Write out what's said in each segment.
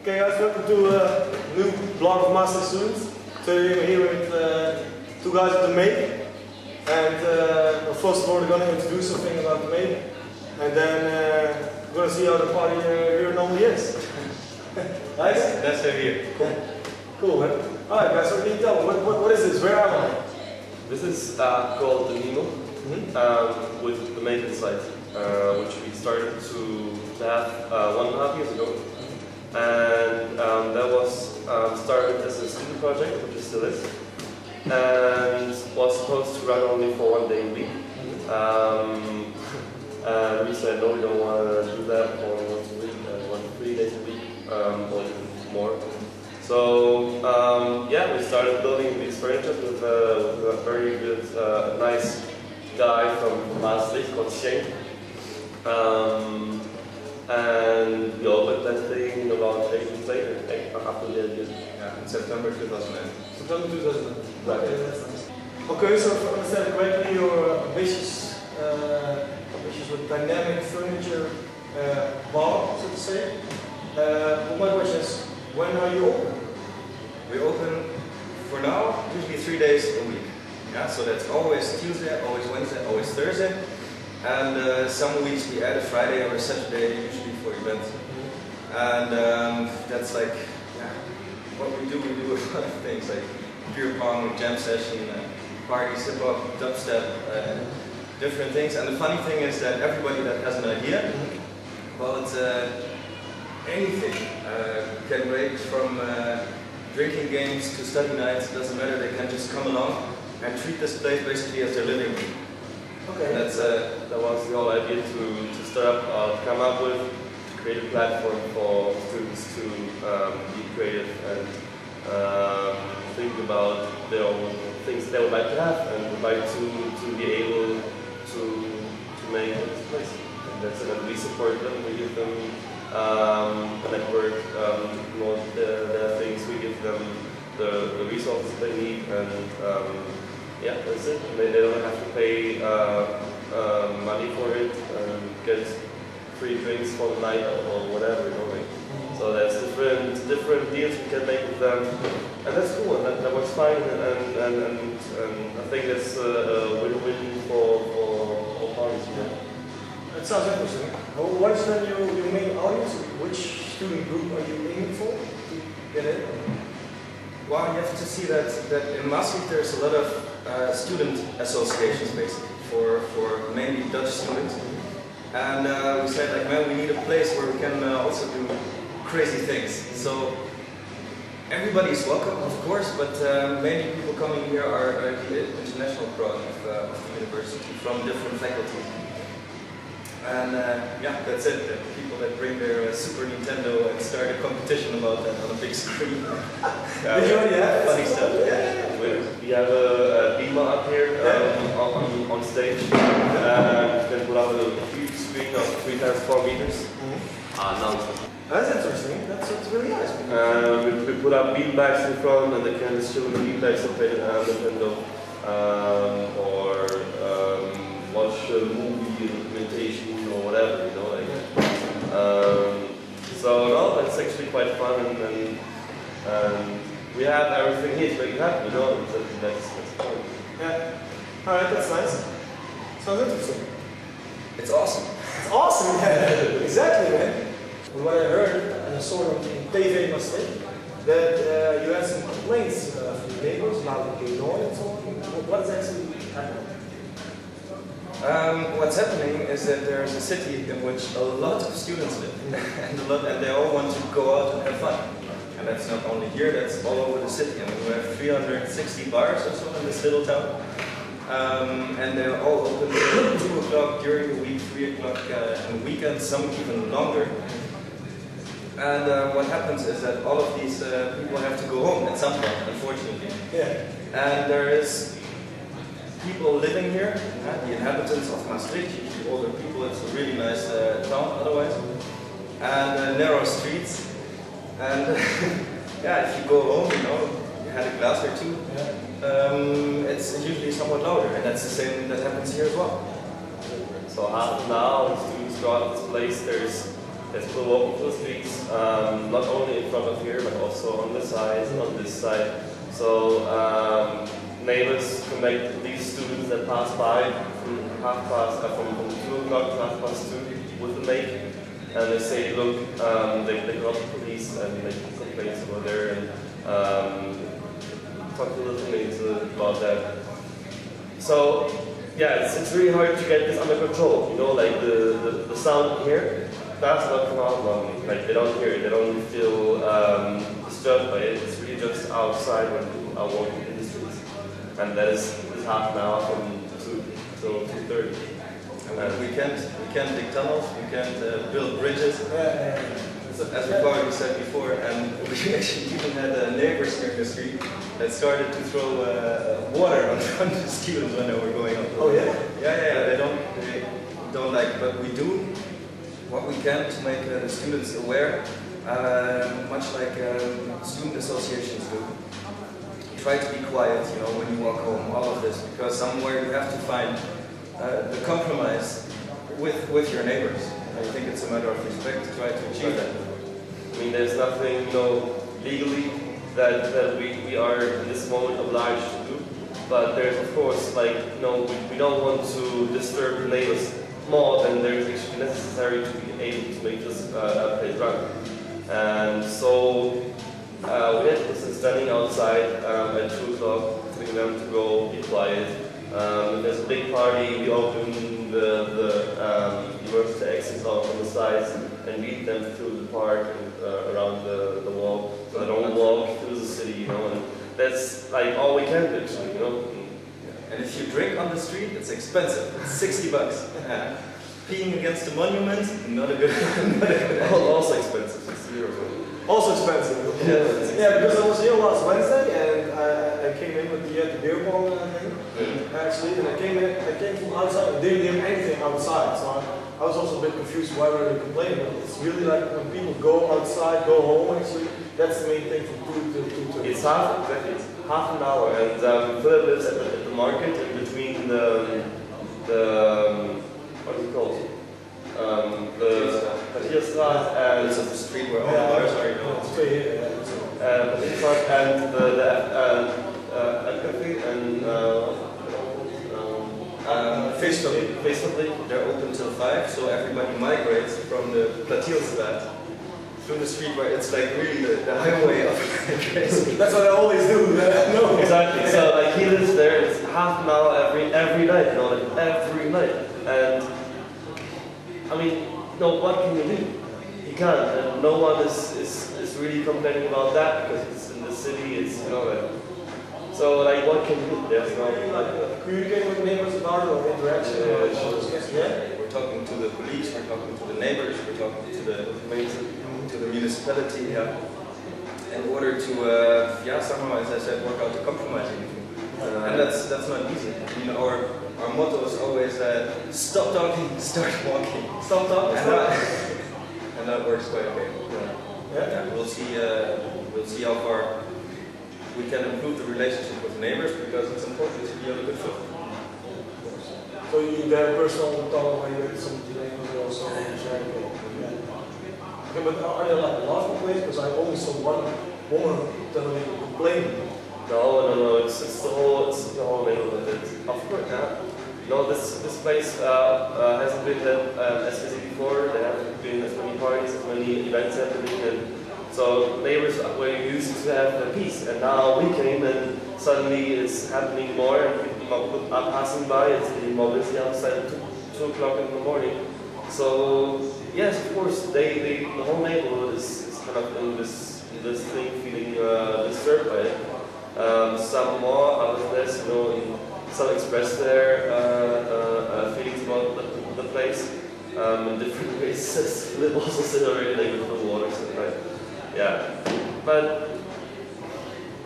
Okay guys, welcome to a new blog of Master Students. Today I'm here with two guys at the MAPE. And first of all we're going to introduce something about the MAPE. And then we're going to see how the party here normally is. Nice? That's the here. Cool. Cool man. Alright guys, so can you tell me, what is this? Where am I? This is called the Nemo, with the MAPE inside, which we started to have 1.5 years ago. And that was started as a student project, which it still is, and was supposed to run only for 1 day a week. We said no, we don't want to do that for once a week, we want 3 days a week, or even more. So yeah, we started building these furniture with a very good, nice guy from Maastricht called Schenk. And we opened that thing about 8 weeks later, after the idea. Yeah, in September 2008. September 2009. Right. Okay, that's nice. Okay, so if I understand correctly, you're ambitious with dynamic furniture bar, so to say. But my question is, when are you open? We open, for now, usually 3 days a week. Yeah, so that's always Tuesday, always Wednesday, always Thursday. And some weeks we add a Friday or a Saturday, usually for events. And that's like, yeah, what we do a lot of things, like beer pong, jam session, parties, hip-hop, dubstep, different things. And the funny thing is that everybody that has an idea, well, it's anything, can range from drinking games to study nights, doesn't matter, they can just come along and treat this place basically as their living room. Okay. That's that was the whole idea to start up, come up with, to create a platform for students to be creative and think about their own things they would like to have and would like to be able to make this place. And that's it. And we support them. We give them a network, promote their things. We give them the resources they need, and yeah, that's it. They don't have to pay money for it and get free drinks for the night or whatever, you know. Like, so there's different deals we can make with them, and that's cool. And that works fine. And I think that's a win-win for all parties. You know? That sounds interesting. What is then your main audience? Which student group are you aiming for to get in? Well, you have to see that in Maastricht there's a lot of student associations basically for mainly Dutch students. And we said like, man, we need a place where we can also do crazy things. So everybody is welcome, of course, but mainly people coming here are the international crowd of the university from different faculties. And yeah, that's it. The people that bring their Super Nintendo and start a competition about that on a big screen. Funny stuff. Yeah. We have a beamer up here on stage. You can put up a huge screen of 3 times 4 meters. That's interesting. That's really nice. We put up beanbags in front, and they can just chill in the beanbags and play Nintendo, or watch a movie, documentation, or whatever, you know. Like, so no, that's actually quite fun, and we have everything here to make it happen, you know. That's fun. Yeah. All right, that's nice. Sounds interesting. It's awesome. It's awesome. Yeah. Exactly, man. From what I heard, and I saw on TV Maastricht, that you had some complaints from the neighbors about the gay noise and so on. What is actually happening? What's happening is that there's a city in which a lot of students live, and they all want to go out and have fun. And that's not only here, that's all over the city. I mean, we have 360 bars or so in this little town. And they're all open till 2 o'clock during the week, 3 o'clock on the weekends, some even longer. And what happens is that all of these people have to go home at some point, unfortunately. Yeah. And there is people living here, the inhabitants of Maastricht, usually older people. It's a really nice town otherwise. And narrow streets. And yeah, if you go home, you know, you had a glass or two, it's usually somewhat louder. And that's the same that happens here as well. So half an hour, students go out of this place, there's There's people walking through the streets, not only in front of here, but also on the sides and on this side. So neighbors connect these students that pass by from 2 o'clock to 2:30 with the make, and they say, look, they call the police and they complaints over there and talk to the police about that. So yeah, it's really hard to get this under control. You know, like the sound here, that's not come out normally. Like they don't hear it, they don't feel disturbed by it. It's really just outside when people are walking in the streets, and that is half an hour from 2 till 2:30. And we can't dig tunnels, we can't build bridges. So as we already said before, and we actually even had neighbors here in the street that started to throw water on the students when they were going up. Oh yeah? Yeah, they don't like it, but we do what we can to make the students aware, much like student associations do. Try to be quiet, you know, when you walk home, all of this, because somewhere you have to find the compromise with your neighbors. I think it's a matter of respect to try to achieve that. I mean, there's nothing, you know, legally that we are in this moment obliged to do, but there's of course, like, you know, we don't want to disturb the neighbors more than there's actually necessary to be able to make this place run. And so we had this standing outside at 2 o'clock, telling them to go be quiet. If there's a big party, we open the university exits out on the sides and lead them through the park and around the wall, so they don't walk through the city, you know, and that's like all we can do, actually, you know. And if you drink on the street, it's expensive. It's 60 bucks. Peeing against the monument, not a good idea. Also expensive, it's €6. Also expensive. Yeah, because I was here last Wednesday and I came in with the beer pong thing, actually, and I came from outside and didn't hear anything outside, so I was also a bit confused why were they complaining, but it's really like when people go outside, go home actually, that's the main thing from 2 to 2:30. It's half an hour, and Philip lives at the market in between the what do you call it? The Partierstraat and it's the street where all the bars are, you know. Partierstraat and the cafe and Facebook, they're open till 5, so everybody migrates from the Platteelstraat through the street where it's like really the highway of That's what I always do. No. Exactly. So like he lives there. It's half an hour every night. You know, like every night. And I mean, no, what can you do? You can't. And no one is really complaining about that because it's in the city. It's, you know, like, so like what can you do? There's no like communicating with neighbors about it or interaction. Yeah. We're talking to the police. We're talking to the neighbors. We're talking to the municipality, in order to, somehow, as I said, work out the compromising. And that's not easy. You know, our motto is always stop talking, start walking. Stop talking, and that works quite okay. Yeah. We'll see how far we can improve the relationship with neighbors, because it's important to be on a good foot. So you have personal talk with some neighbors also? Okay, but are there like a lot of complaints? Because I only saw one woman telling me to complain. No. It's the whole neighborhood. Of course, yeah. No, this place hasn't been as busy before. There haven't been as many parties, as many events happening, and so neighbors were used to have peace. And now we came, and suddenly it's happening more, and people are passing by. It's getting more busy outside at 2 o'clock in the morning. So yes, of course, the whole neighborhood is kind of in this thing, feeling disturbed by it. Some more, others less. You know, some express their feelings about the place in different ways. Philip also said already, like with the waters and like, yeah. But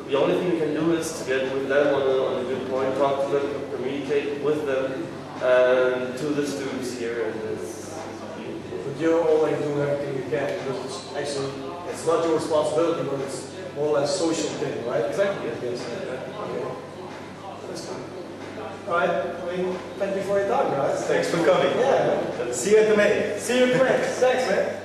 the only thing you can do is to get with them on a good point, talk to them, communicate with them, and to the students here. And but you're always doing everything you can, because it's not your responsibility, but it's more or less social thing, right? Exactly. Yes. Okay. That's good. Alright, I mean, thank you for your time, guys. Thanks for coming. Yeah. See you at the May. See you at the May. Thanks, man.